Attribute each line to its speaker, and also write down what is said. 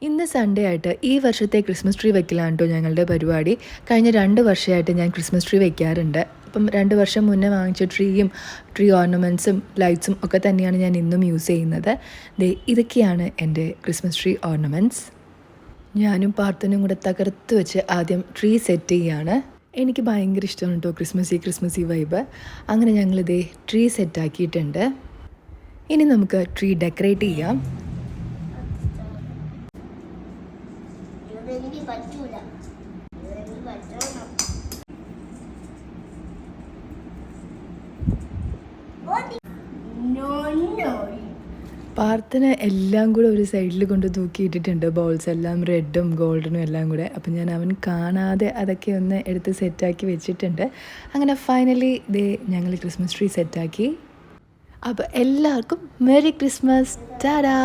Speaker 1: ഇന്ന് സൺഡേ ആയിട്ട് ഈ വർഷത്തെ ക്രിസ്മസ് ട്രീ വെക്കലാണ് കേട്ടോ ഞങ്ങളുടെ പരിപാടി. കഴിഞ്ഞ 2 വർഷമായിട്ട് ഞാൻ ക്രിസ്മസ് ട്രീ വെക്കാറുണ്ട്. അപ്പം 2 വർഷം മുന്നേ വാങ്ങിച്ച ട്രീ ഓർണമെൻറ്റ്സും ലൈറ്റ്സും ഒക്കെ തന്നെയാണ് ഞാൻ ഇന്നും യൂസ് ചെയ്യുന്നത്. ഇതൊക്കെയാണ് എൻ്റെ ക്രിസ്മസ് ട്രീ ഓർണമെൻറ്റ്സ്. ഞാനും പാർത്തനും കൂടെ തകർത്ത് വെച്ച് ആദ്യം ട്രീ സെറ്റ് ചെയ്യുകയാണ്. എനിക്ക് ഭയങ്കര ഇഷ്ടമാണ് കേട്ടോ ക്രിസ്മസി വൈബ്. അങ്ങനെ ഞങ്ങളിതേ ട്രീ സെറ്റാക്കിയിട്ടുണ്ട്. ഇനി നമുക്ക് ട്രീ ഡെക്കറേറ്റ് ചെയ്യാം. പാർത്തന് എല്ലാം കൂടെ ഒരു സൈഡിൽ കൊണ്ട് തൂക്കിയിട്ടിട്ടുണ്ട്. ബോൾസ് എല്ലാം റെഡും ഗോൾഡനും എല്ലാം കൂടെ. അപ്പം ഞാൻ അവൻ കാണാതെ അതൊക്കെ ഒന്ന് എടുത്ത് സെറ്റാക്കി വെച്ചിട്ടുണ്ട്. അങ്ങനെ ഫൈനലി ഞങ്ങൾ ക്രിസ്മസ് ട്രീ സെറ്റാക്കി. അപ്പോൾ എല്ലാവർക്കും മെറി ക്രിസ്മസ്. ടാഡാ.